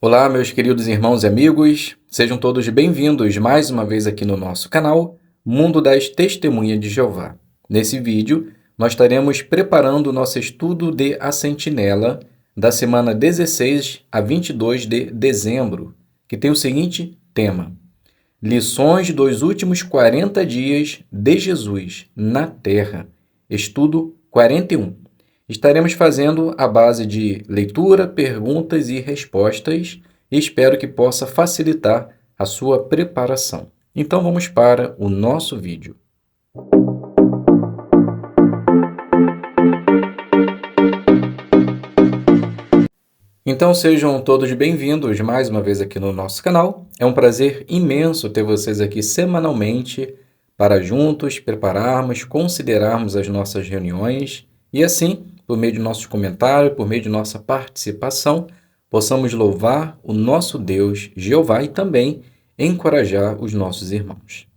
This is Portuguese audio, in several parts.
Olá, meus queridos irmãos e amigos, sejam todos bem-vindos mais uma vez aqui no nosso canal Mundo das Testemunhas de Jeová. Nesse vídeo, nós estaremos preparando o nosso estudo de A Sentinela da semana 16 a 22 de dezembro, que tem o seguinte tema: Lições dos últimos 40 dias de Jesus na Terra, estudo 41. Estaremos fazendo a base de leitura, perguntas e respostas e espero que possa facilitar a sua preparação. Então vamos para o nosso vídeo. Então sejam todos bem-vindos mais uma vez aqui no nosso canal. É um prazer imenso ter vocês aqui semanalmente para juntos prepararmos, considerarmos as nossas reuniões e assim, por meio de nossos comentários, por meio de nossa participação, possamos louvar o nosso Deus, Jeová, e também encorajar os nossos irmãos.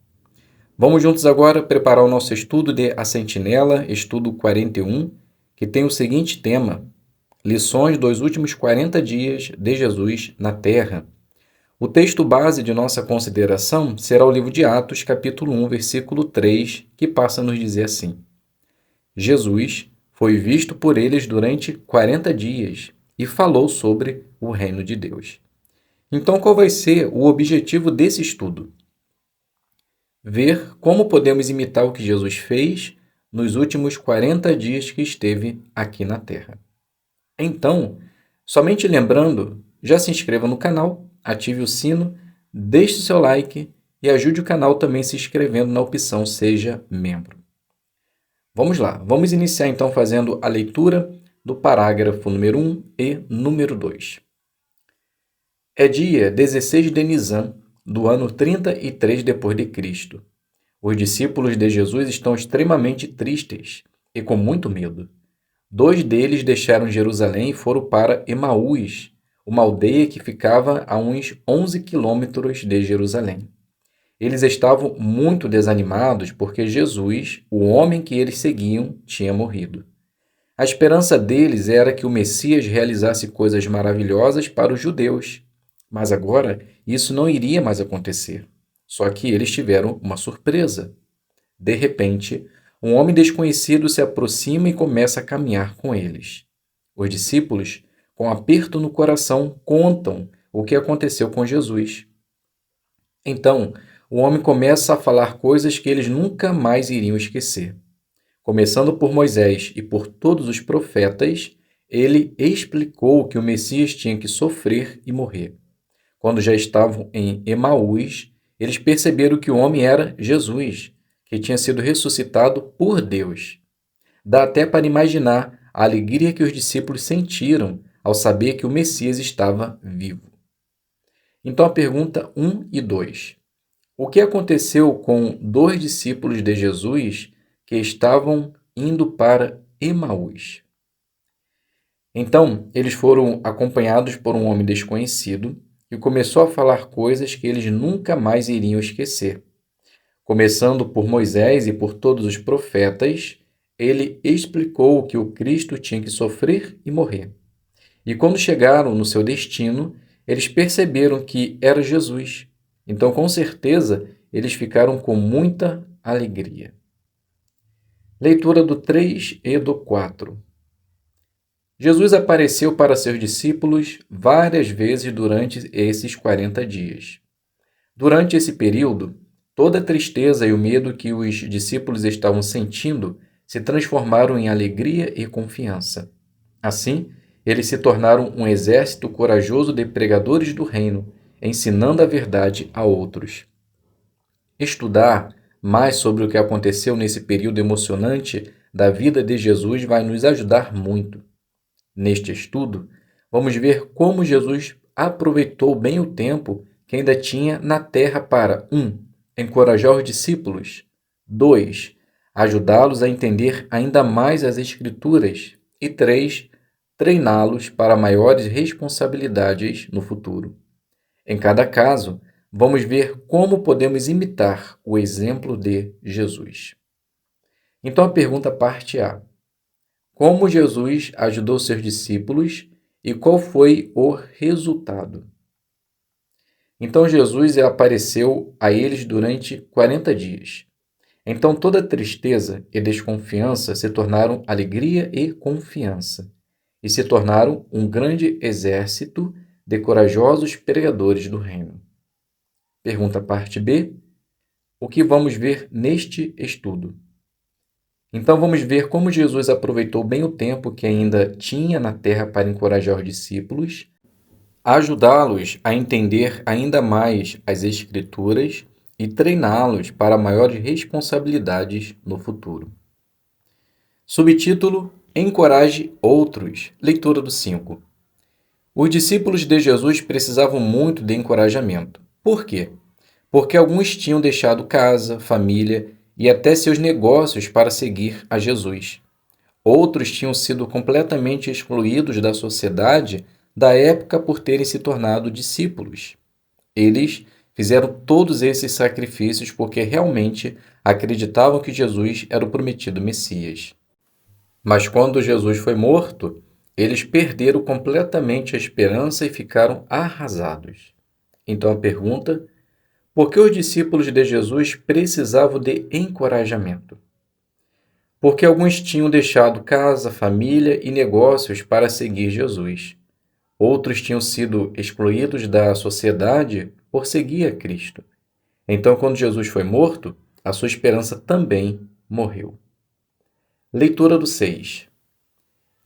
Vamos juntos agora preparar o nosso estudo de A Sentinela, estudo 41, que tem o seguinte tema: Lições dos últimos 40 dias de Jesus na Terra. O texto base de nossa consideração será o livro de Atos, capítulo 1, versículo 3, que passa a nos dizer assim: Jesus foi visto por eles durante 40 dias e falou sobre o reino de Deus. Então, qual vai ser o objetivo desse estudo? Ver como podemos imitar o que Jesus fez nos últimos 40 dias que esteve aqui na Terra. Então, somente lembrando, já se inscreva no canal, ative o sino, deixe o seu like e ajude o canal também se inscrevendo na opção Seja Membro. Vamos lá, vamos iniciar então fazendo a leitura do parágrafo número 1 e número 2. É dia 16 de Nisan, do ano 33 depois de Cristo. Os discípulos de Jesus estão extremamente tristes e com muito medo. 2 deles deixaram Jerusalém e foram para Emaús, uma aldeia que ficava a uns 11 quilômetros de Jerusalém. Eles estavam muito desanimados porque Jesus, o homem que eles seguiam, tinha morrido. A esperança deles era que o Messias realizasse coisas maravilhosas para os judeus, mas agora isso não iria mais acontecer. Só que eles tiveram uma surpresa. De repente, um homem desconhecido se aproxima e começa a caminhar com eles. Os discípulos, com aperto no coração, contam o que aconteceu com Jesus. Então, o homem começa a falar coisas que eles nunca mais iriam esquecer. Começando por Moisés e por todos os profetas, ele explicou que o Messias tinha que sofrer e morrer. Quando já estavam em Emaús, eles perceberam que o homem era Jesus, que tinha sido ressuscitado por Deus. Dá até para imaginar a alegria que os discípulos sentiram ao saber que o Messias estava vivo. Então a pergunta 1 e 2. O que aconteceu com 2 discípulos de Jesus que estavam indo para Emaús? Então, eles foram acompanhados por um homem desconhecido e começou a falar coisas que eles nunca mais iriam esquecer. Começando por Moisés e por todos os profetas, ele explicou que o Cristo tinha que sofrer e morrer. E quando chegaram no seu destino, eles perceberam que era Jesus. Então, com certeza, eles ficaram com muita alegria. Leitura do 3 e do 4. Jesus apareceu para seus discípulos várias vezes durante esses 40 dias. Durante esse período, toda a tristeza e o medo que os discípulos estavam sentindo se transformaram em alegria e confiança. Assim, eles se tornaram um exército corajoso de pregadores do reino, ensinando a verdade a outros. Estudar mais sobre o que aconteceu nesse período emocionante da vida de Jesus vai nos ajudar muito. Neste estudo, vamos ver como Jesus aproveitou bem o tempo que ainda tinha na terra para 1. Encorajar os discípulos, 2. Ajudá-los a entender ainda mais as Escrituras e 3. Treiná-los para maiores responsabilidades no futuro. Em cada caso, vamos ver como podemos imitar o exemplo de Jesus. Então a pergunta parte A. Como Jesus ajudou seus discípulos e qual foi o resultado? Então Jesus apareceu a eles durante 40 dias. Então toda tristeza e desconfiança se tornaram alegria e confiança, e se tornaram um grande exército de corajosos pregadores do reino. Pergunta parte B. O que vamos ver neste estudo? Então vamos ver como Jesus aproveitou bem o tempo que ainda tinha na terra para encorajar os discípulos, ajudá-los a entender ainda mais as Escrituras e treiná-los para maiores responsabilidades no futuro. Subtítulo: Encoraje outros. Leitura do 5. Os discípulos de Jesus precisavam muito de encorajamento. Por quê? Porque alguns tinham deixado casa, família e até seus negócios para seguir a Jesus. Outros tinham sido completamente excluídos da sociedade da época por terem se tornado discípulos. Eles fizeram todos esses sacrifícios porque realmente acreditavam que Jesus era o prometido Messias. Mas quando Jesus foi morto, eles perderam completamente a esperança e ficaram arrasados. Então a pergunta: por que os discípulos de Jesus precisavam de encorajamento? Porque alguns tinham deixado casa, família e negócios para seguir Jesus. Outros tinham sido excluídos da sociedade por seguir a Cristo. Então, quando Jesus foi morto, a sua esperança também morreu. Leitura do 6.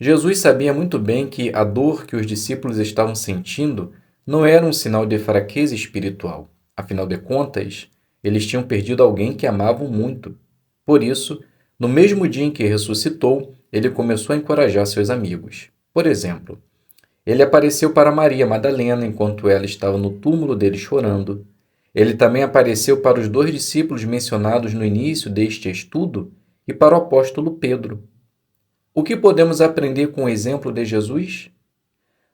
Jesus sabia muito bem que a dor que os discípulos estavam sentindo não era um sinal de fraqueza espiritual. Afinal de contas, eles tinham perdido alguém que amavam muito. Por isso, no mesmo dia em que ressuscitou, ele começou a encorajar seus amigos. Por exemplo, ele apareceu para Maria Madalena enquanto ela estava no túmulo dele chorando. Ele também apareceu para os 2 discípulos mencionados no início deste estudo e para o apóstolo Pedro. O que podemos aprender com o exemplo de Jesus?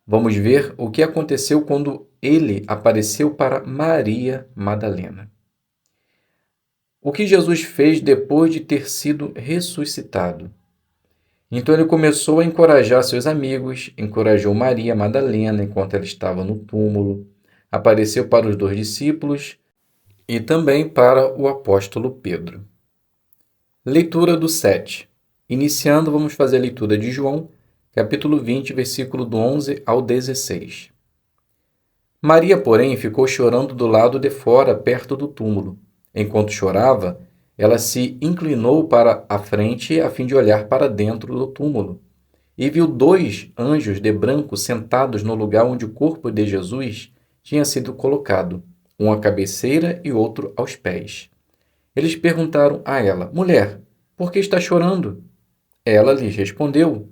Vamos ver o que aconteceu quando ele apareceu para Maria Madalena. O que Jesus fez depois de ter sido ressuscitado? Então ele começou a encorajar seus amigos, encorajou Maria Madalena enquanto ela estava no túmulo, apareceu para os 2 discípulos e também para o apóstolo Pedro. Leitura do 7. Iniciando, vamos fazer a leitura de João, capítulo 20, versículo do 11 ao 16. Maria, porém, ficou chorando do lado de fora, perto do túmulo. Enquanto chorava, ela se inclinou para a frente a fim de olhar para dentro do túmulo e viu 2 anjos de branco sentados no lugar onde o corpo de Jesus tinha sido colocado, um à cabeceira e outro aos pés. Eles perguntaram a ela: Mulher, por que está chorando? Ela lhes respondeu: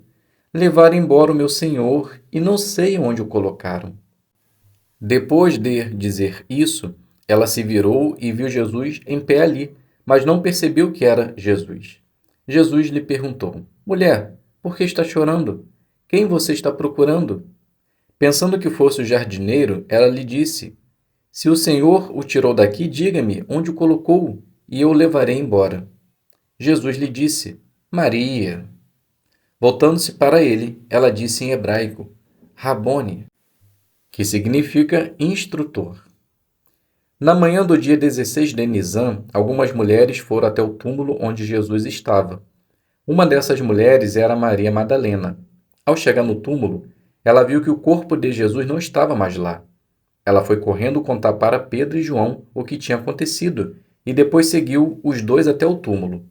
Levaram embora o meu Senhor e não sei onde o colocaram. Depois de dizer isso, ela se virou e viu Jesus em pé ali, mas não percebeu que era Jesus. Jesus lhe perguntou: Mulher, por que está chorando? Quem você está procurando? Pensando que fosse o jardineiro, ela lhe disse: Se o Senhor o tirou daqui, diga-me onde o colocou, e eu o levarei embora. Jesus lhe disse: Maria. Voltando-se para ele, ela disse em hebraico: Rabone, que significa instrutor. Na manhã do dia 16 de Nisan, algumas mulheres foram até o túmulo onde Jesus estava. Uma dessas mulheres era Maria Madalena. Ao chegar no túmulo, ela viu que o corpo de Jesus não estava mais lá. Ela foi correndo contar para Pedro e João o que tinha acontecido e depois seguiu os 2 até o túmulo.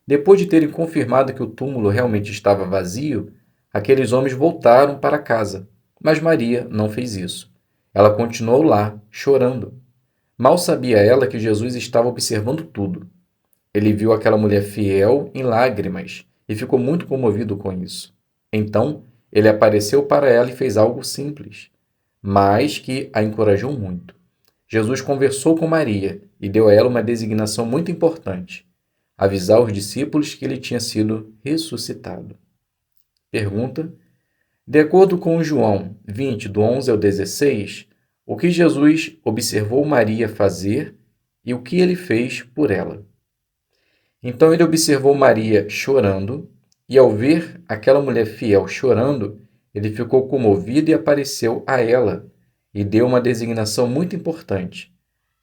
Depois de terem confirmado que o túmulo realmente estava vazio, aqueles homens voltaram para casa. Mas Maria não fez isso. Ela continuou lá, chorando. Mal sabia ela que Jesus estava observando tudo. Ele viu aquela mulher fiel em lágrimas e ficou muito comovido com isso. Então, ele apareceu para ela e fez algo simples, mas que a encorajou muito. Jesus conversou com Maria e deu a ela uma designação muito importante: avisar os discípulos que ele tinha sido ressuscitado. Pergunta: de acordo com João 20, do 11 ao 16, o que Jesus observou Maria fazer e o que ele fez por ela? Então ele observou Maria chorando, e ao ver aquela mulher fiel chorando, ele ficou comovido e apareceu a ela. e deu uma designação muito importante: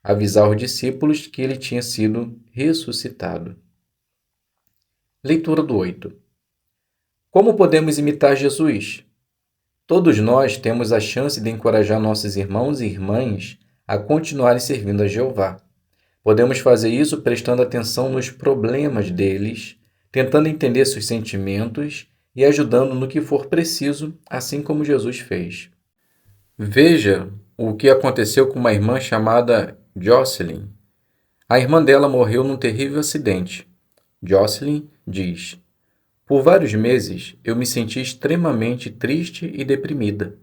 avisar os discípulos que ele tinha sido ressuscitado. Leitura do 8. Como podemos imitar Jesus? Todos nós temos a chance de encorajar nossos irmãos e irmãs a continuarem servindo a Jeová. Podemos fazer isso prestando atenção nos problemas deles, tentando entender seus sentimentos e ajudando no que for preciso, assim como Jesus fez. Veja o que aconteceu com uma irmã chamada Jocelyn. A irmã dela morreu num terrível acidente. Jocelyn diz: por vários meses eu me senti extremamente triste e deprimida.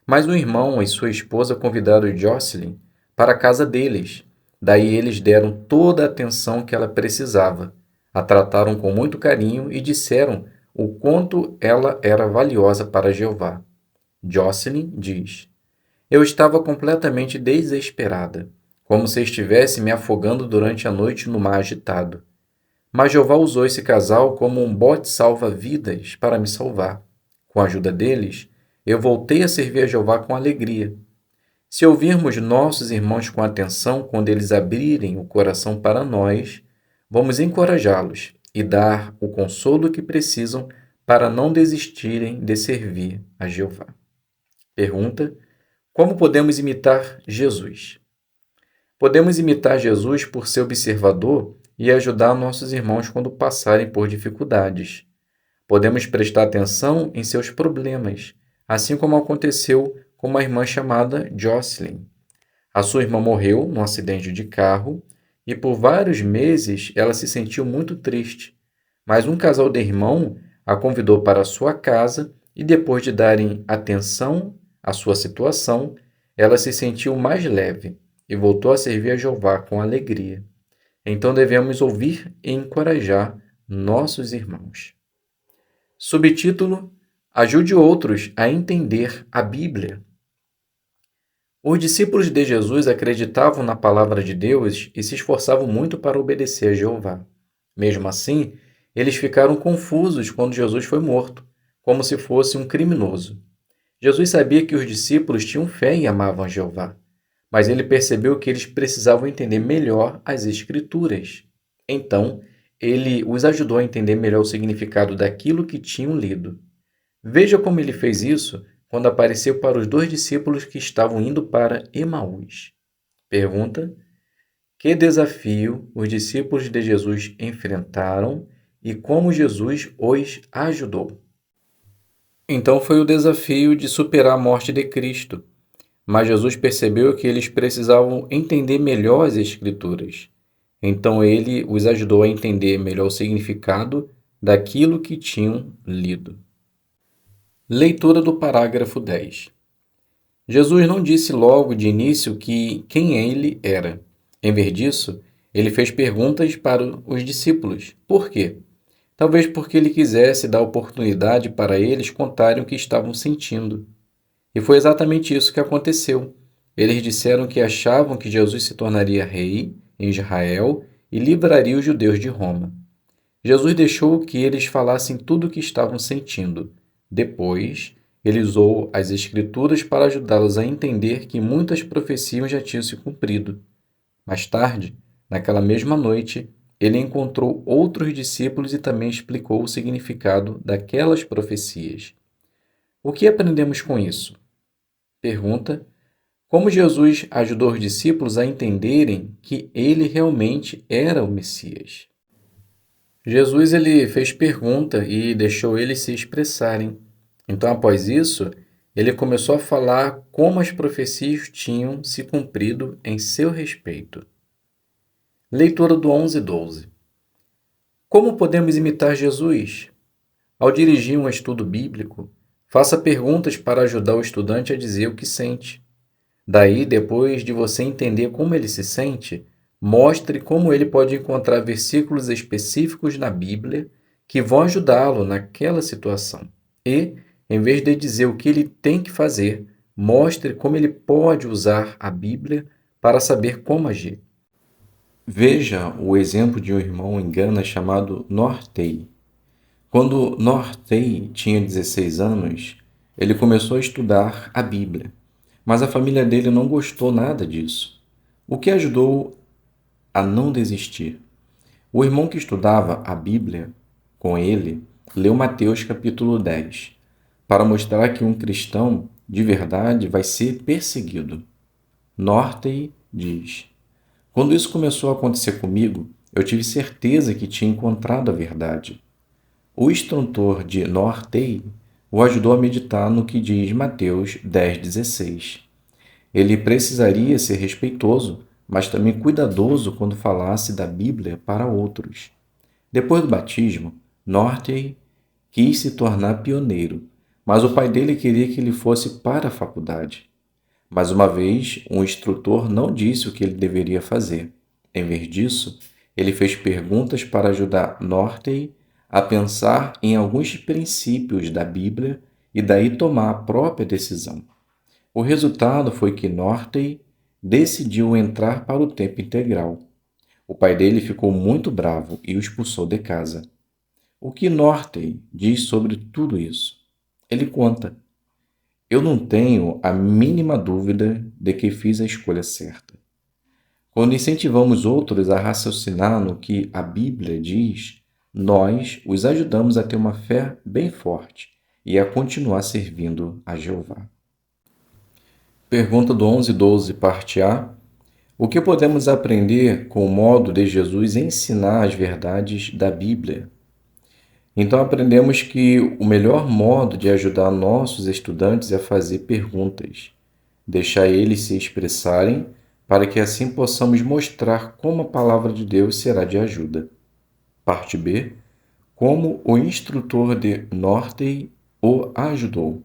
Mas um irmão e sua esposa convidaram Jocelyn para a casa deles. Daí eles deram toda a atenção que ela precisava, a trataram com muito carinho e disseram o quanto ela era valiosa para Jeová. Jocelyn diz: eu estava completamente desesperada, como se estivesse me afogando durante a noite no mar agitado. Mas Jeová usou esse casal como um bote salva-vidas para me salvar. Com a ajuda deles, eu voltei a servir a Jeová com alegria. Se ouvirmos nossos irmãos com atenção quando eles abrirem o coração para nós, vamos encorajá-los e dar o consolo que precisam para não desistirem de servir a Jeová. Pergunta: como podemos imitar Jesus? Podemos imitar Jesus por ser observador e ajudar nossos irmãos quando passarem por dificuldades. Podemos prestar atenção em seus problemas, assim como aconteceu com uma irmã chamada Jocelyn. A sua irmã morreu num acidente de carro e por vários meses ela se sentiu muito triste. Mas um casal de irmão a convidou para a sua casa e depois de darem atenção à sua situação, ela se sentiu mais leve e voltou a servir a Jeová com alegria. Então devemos ouvir e encorajar nossos irmãos. Subtítulo: ajude outros a entender a Bíblia. Os discípulos de Jesus acreditavam na palavra de Deus e se esforçavam muito para obedecer a Jeová. Mesmo assim, eles ficaram confusos quando Jesus foi morto, como se fosse um criminoso. Jesus sabia que os discípulos tinham fé e amavam a Jeová, mas ele percebeu que eles precisavam entender melhor as Escrituras. Então, ele os ajudou a entender melhor o significado daquilo que tinham lido. Veja como ele fez isso quando apareceu para os 2 discípulos que estavam indo para Emaús. Pergunta: que desafio os discípulos de Jesus enfrentaram e como Jesus os ajudou? Então foi o desafio de superar a morte de Cristo. Mas Jesus percebeu que eles precisavam entender melhor as Escrituras. Então ele os ajudou a entender melhor o significado daquilo que tinham lido. Leitura do parágrafo 10. Jesus não disse logo de início quem ele era. Em vez disso, ele fez perguntas para os discípulos. Por quê? Talvez porque ele quisesse dar oportunidade para eles contarem o que estavam sentindo. E foi exatamente isso que aconteceu. Eles disseram que achavam que Jesus se tornaria rei em Israel e livraria os judeus de Roma. Jesus deixou que eles falassem tudo o que estavam sentindo. Depois, ele usou as Escrituras para ajudá-los a entender que muitas profecias já tinham se cumprido. Mais tarde, naquela mesma noite, ele encontrou outros discípulos e também explicou o significado daquelas profecias. O que aprendemos com isso? Pergunta: como Jesus ajudou os discípulos a entenderem que ele realmente era o Messias? Jesus ele fez pergunta e deixou eles se expressarem. Então, após isso, ele começou a falar como as profecias tinham se cumprido em seu respeito. Leitura do 11 e 12. Como podemos imitar Jesus? Ao dirigir um estudo bíblico, faça perguntas para ajudar o estudante a dizer o que sente. Daí, depois de você entender como ele se sente, mostre como ele pode encontrar versículos específicos na Bíblia que vão ajudá-lo naquela situação. E, em vez de dizer o que ele tem que fazer, mostre como ele pode usar a Bíblia para saber como agir. Veja o exemplo de um irmão em Gana chamado Nortei. Quando Nortei tinha 16 anos, ele começou a estudar a Bíblia. Mas a família dele não gostou nada disso, o que ajudou a não desistir. O irmão que estudava a Bíblia com ele leu Mateus capítulo 10 para mostrar que um cristão de verdade vai ser perseguido. Nortey diz: quando isso começou a acontecer comigo, eu tive certeza que tinha encontrado a verdade. O instrutor de Nortey o ajudou a meditar no que diz Mateus 10,16. Ele precisaria ser respeitoso, mas também cuidadoso quando falasse da Bíblia para outros. Depois do batismo, Nortey quis se tornar pioneiro, mas o pai dele queria que ele fosse para a faculdade. Mais uma vez, o instrutor não disse o que ele deveria fazer. Em vez disso, ele fez perguntas para ajudar Nortey a pensar em alguns princípios da Bíblia e daí tomar a própria decisão. O resultado foi que Nortey decidiu entrar para o tempo integral. O pai dele ficou muito bravo e o expulsou de casa. O que Nortey diz sobre tudo isso? Ele conta: eu não tenho a mínima dúvida de que fiz a escolha certa. Quando incentivamos outros a raciocinar no que a Bíblia diz, nós os ajudamos a ter uma fé bem forte e a continuar servindo a Jeová. Pergunta do 11:12, parte A. O que podemos aprender com o modo de Jesus ensinar as verdades da Bíblia? Então aprendemos que o melhor modo de ajudar nossos estudantes é fazer perguntas, deixar eles se expressarem, para que assim possamos mostrar como a palavra de Deus será de ajuda. Parte B. Como o instrutor de Nortey o ajudou.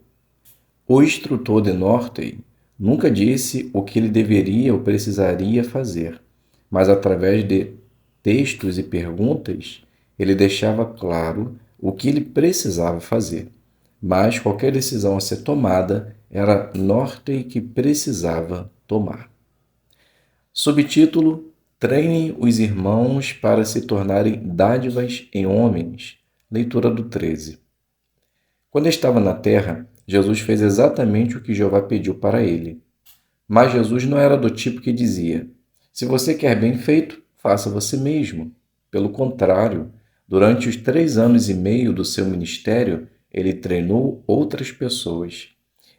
O instrutor de Nortey nunca disse o que ele deveria ou precisaria fazer, mas através de textos e perguntas, ele deixava claro o que ele precisava fazer. Mas qualquer decisão a ser tomada era Nortey que precisava tomar. Subtítulo: Treine os irmãos para se tornarem dádivas em homens. Leitura do 13. Quando estava na terra, Jesus fez exatamente o que Jeová pediu para ele. Mas Jesus não era do tipo que dizia: se você quer bem feito, faça você mesmo. Pelo contrário, durante os 3 anos e meio do seu ministério, ele treinou outras pessoas.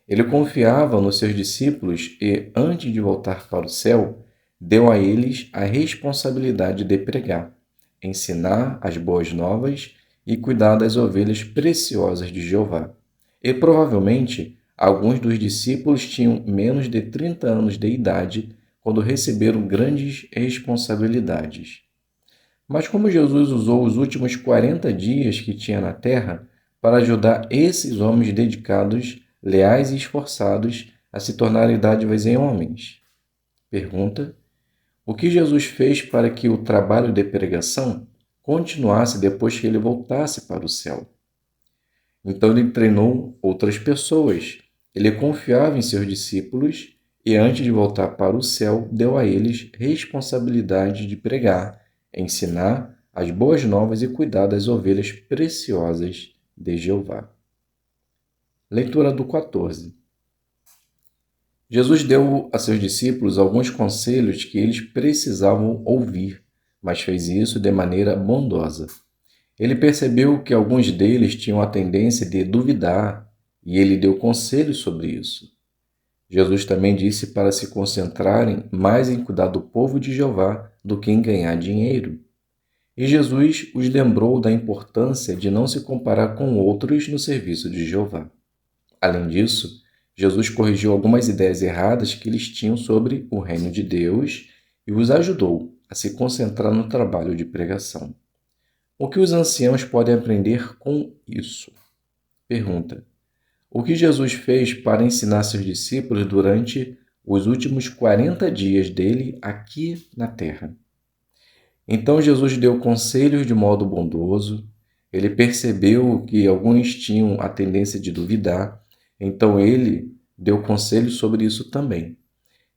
Ele confiava nos seus discípulos e, antes de voltar para o céu, deu a eles a responsabilidade de pregar, ensinar as boas novas e cuidar das ovelhas preciosas de Jeová. E provavelmente alguns dos discípulos tinham menos de 30 anos de idade quando receberam grandes responsabilidades. Mas como Jesus usou os últimos 40 dias que tinha na terra para ajudar esses homens dedicados, leais e esforçados a se tornarem dádivas em homens? Pergunta: o que Jesus fez para que o trabalho de pregação continuasse depois que ele voltasse para o céu? Então ele treinou outras pessoas. Ele confiava em seus discípulos e, antes de voltar para o céu, deu a eles responsabilidade de pregar, ensinar as boas novas e cuidar das ovelhas preciosas de Jeová. Leitura do 14. Jesus deu a seus discípulos alguns conselhos que eles precisavam ouvir, mas fez isso de maneira bondosa. Ele percebeu que alguns deles tinham a tendência de duvidar e ele deu conselhos sobre isso. Jesus também disse para se concentrarem mais em cuidar do povo de Jeová do que em ganhar dinheiro. E Jesus os lembrou da importância de não se comparar com outros no serviço de Jeová. Além disso, Jesus corrigiu algumas ideias erradas que eles tinham sobre o reino de Deus e os ajudou a se concentrar no trabalho de pregação. O que os anciãos podem aprender com isso? Pergunta: o que Jesus fez para ensinar seus discípulos durante os últimos 40 dias dele aqui na terra? Então Jesus deu conselhos de modo bondoso. Ele percebeu que alguns tinham a tendência de duvidar, então ele deu conselhos sobre isso também.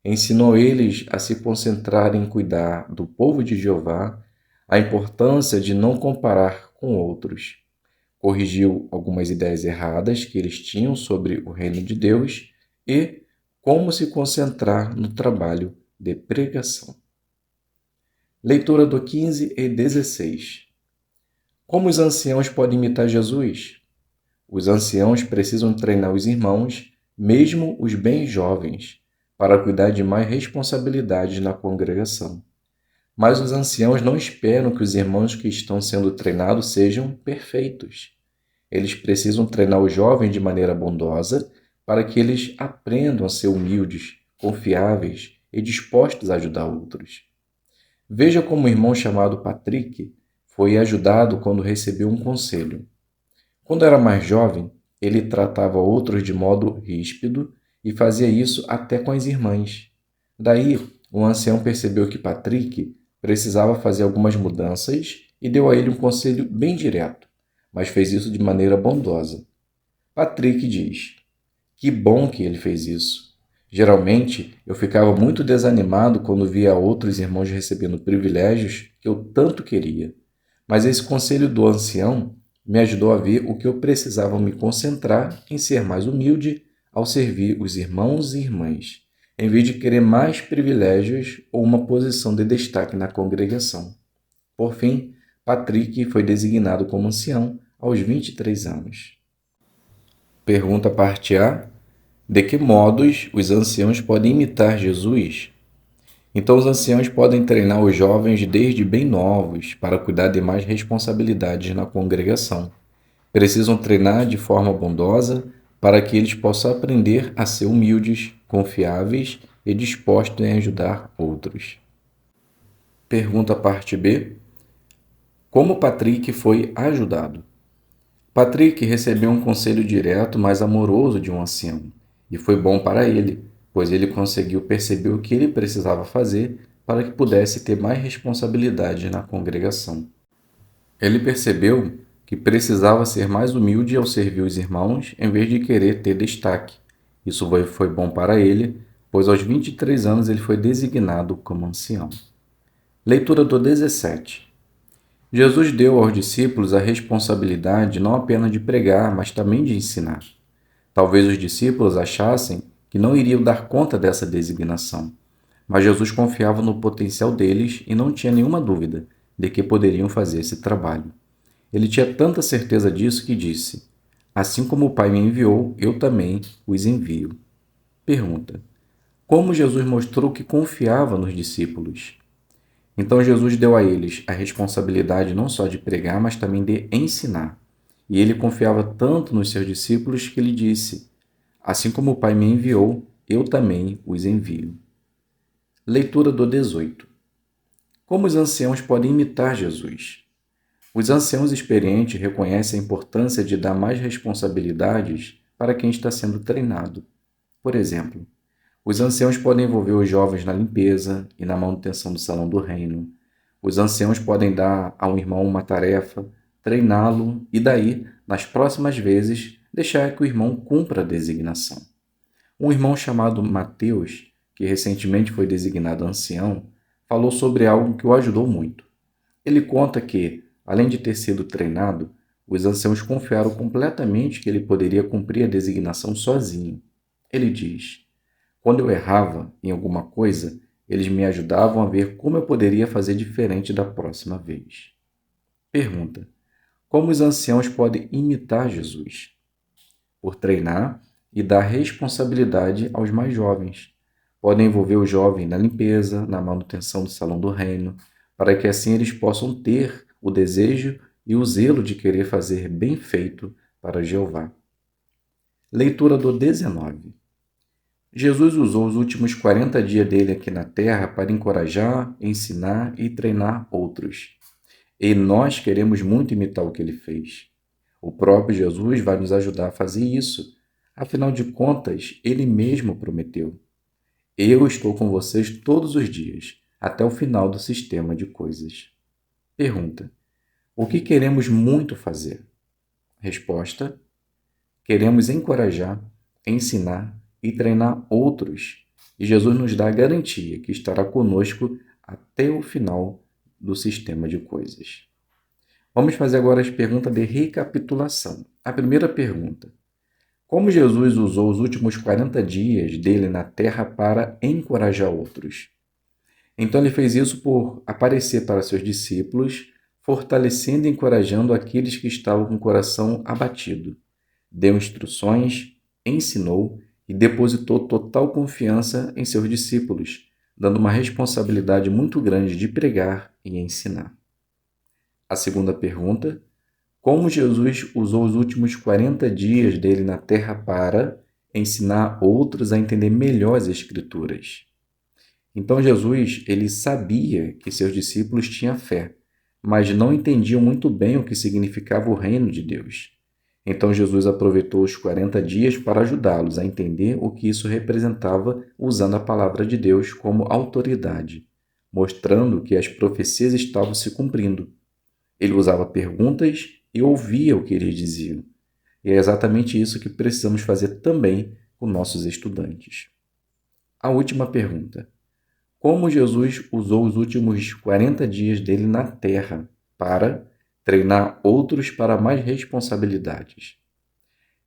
Ensinou eles a se concentrarem em cuidar do povo de Jeová, a importância de não comparar com outros. Corrigiu algumas ideias erradas que eles tinham sobre o reino de Deus e Como se concentrar no trabalho de pregação. Leitura do 15 e 16. Como os anciãos podem imitar Jesus? Os anciãos precisam treinar os irmãos, mesmo os bem jovens, para cuidar de mais responsabilidades na congregação. Mas os anciãos não esperam que os irmãos que estão sendo treinados sejam perfeitos. Eles precisam treinar os jovens de maneira bondosa para que eles aprendam a ser humildes, confiáveis e dispostos a ajudar outros. Veja como o irmão chamado Patrick foi ajudado quando recebeu um conselho. Quando era mais jovem, ele tratava outros de modo ríspido e fazia isso até com as irmãs. Daí, o ancião percebeu que Patrick precisava fazer algumas mudanças e deu a ele um conselho bem direto, mas fez isso de maneira bondosa. Patrick diz: "Que bom que ele fez isso. Geralmente, eu ficava muito desanimado quando via outros irmãos recebendo privilégios que eu tanto queria. Mas esse conselho do ancião me ajudou a ver o que eu precisava me concentrar em ser mais humilde ao servir os irmãos e irmãs, em vez de querer mais privilégios ou uma posição de destaque na congregação." Por fim, Patrick foi designado como ancião aos 23 anos. Pergunta parte A. De que modos os anciãos podem imitar Jesus? Então, os anciãos podem treinar os jovens desde bem novos para cuidar de mais responsabilidades na congregação. Precisam treinar de forma bondosa para que eles possam aprender a ser humildes, confiáveis e dispostos em ajudar outros. Pergunta parte B. Como Patrick foi ajudado? Patrick recebeu um conselho direto, mas amoroso de um ancião, e foi bom para ele, pois ele conseguiu perceber o que ele precisava fazer para que pudesse ter mais responsabilidade na congregação. Ele percebeu que precisava ser mais humilde ao servir os irmãos em vez de querer ter destaque. Isso foi bom para ele, pois aos 23 anos ele foi designado como ancião. Leitura do 17. Jesus deu aos discípulos a responsabilidade não apenas de pregar, mas também de ensinar. Talvez os discípulos achassem que não iriam dar conta dessa designação, mas Jesus confiava no potencial deles e não tinha nenhuma dúvida de que poderiam fazer esse trabalho. Ele tinha tanta certeza disso que disse: "Assim como o Pai me enviou, eu também os envio." Pergunta: como Jesus mostrou que confiava nos discípulos? Então Jesus deu a eles a responsabilidade não só de pregar, mas também de ensinar. E ele confiava tanto nos seus discípulos que ele disse: "Assim como o Pai me enviou, eu também os envio." Leitura do 18. Como os anciãos podem imitar Jesus? Os anciãos experientes reconhecem a importância de dar mais responsabilidades para quem está sendo treinado. Por exemplo, os anciãos podem envolver os jovens na limpeza e na manutenção do salão do reino. Os anciãos podem dar a um irmão uma tarefa, treiná-lo e daí, nas próximas vezes, deixar que o irmão cumpra a designação. Um irmão chamado Mateus, que recentemente foi designado ancião, falou sobre algo que o ajudou muito. Ele conta que, além de ter sido treinado, os anciãos confiaram completamente que ele poderia cumprir a designação sozinho. Ele diz: "Quando eu errava em alguma coisa, eles me ajudavam a ver como eu poderia fazer diferente da próxima vez." Pergunta: como os anciãos podem imitar Jesus? Por treinar e dar responsabilidade aos mais jovens. Podem envolver o jovem na limpeza, na manutenção do salão do reino, para que assim eles possam ter o desejo e o zelo de querer fazer bem feito para Jeová. Leitura do 19. Jesus usou os últimos 40 dias dele aqui na Terra para encorajar, ensinar e treinar outros. E nós queremos muito imitar o que ele fez. O próprio Jesus vai nos ajudar a fazer isso. Afinal de contas, ele mesmo prometeu: "Eu estou com vocês todos os dias, até o final do sistema de coisas." Pergunta: o que queremos muito fazer? Resposta: queremos encorajar, ensinar e treinar outros. E Jesus nos dá a garantia que estará conosco até o final do sistema de coisas. Vamos fazer agora as perguntas de recapitulação. A primeira pergunta: Como Jesus usou os últimos 40 dias dele na terra para encorajar outros? Então ele fez isso por aparecer para seus discípulos, fortalecendo e encorajando aqueles que estavam com o coração abatido. Deu instruções, ensinou e depositou total confiança em seus discípulos, dando uma responsabilidade muito grande de pregar e ensinar. A segunda pergunta: como Jesus usou os últimos 40 dias dele na terra para ensinar outros a entender melhor as Escrituras? Então Jesus, ele sabia que seus discípulos tinham fé, mas não entendiam muito bem o que significava o reino de Deus. Então Jesus aproveitou os 40 dias para ajudá-los a entender o que isso representava, usando a palavra de Deus como autoridade, mostrando que as profecias estavam se cumprindo. Ele usava perguntas e ouvia o que eles diziam. E é exatamente isso que precisamos fazer também com nossos estudantes. A última pergunta: como Jesus usou os últimos 40 dias dele na terra para treinar outros para mais responsabilidades?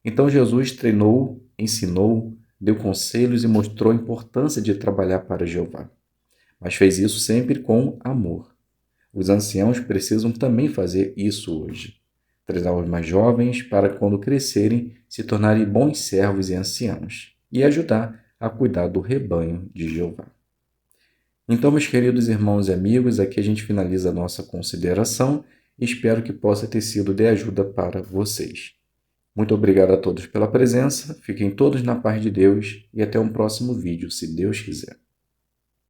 Então Jesus treinou, ensinou, deu conselhos e mostrou a importância de trabalhar para Jeová. Mas fez isso sempre com amor. Os anciãos precisam também fazer isso hoje. Treinar os mais jovens para, quando crescerem, se tornarem bons servos e anciãos, e ajudar a cuidar do rebanho de Jeová. Então, meus queridos irmãos e amigos, aqui a gente finaliza a nossa consideração e espero que possa ter sido de ajuda para vocês. Muito obrigado a todos pela presença, fiquem todos na paz de Deus e até um próximo vídeo, se Deus quiser.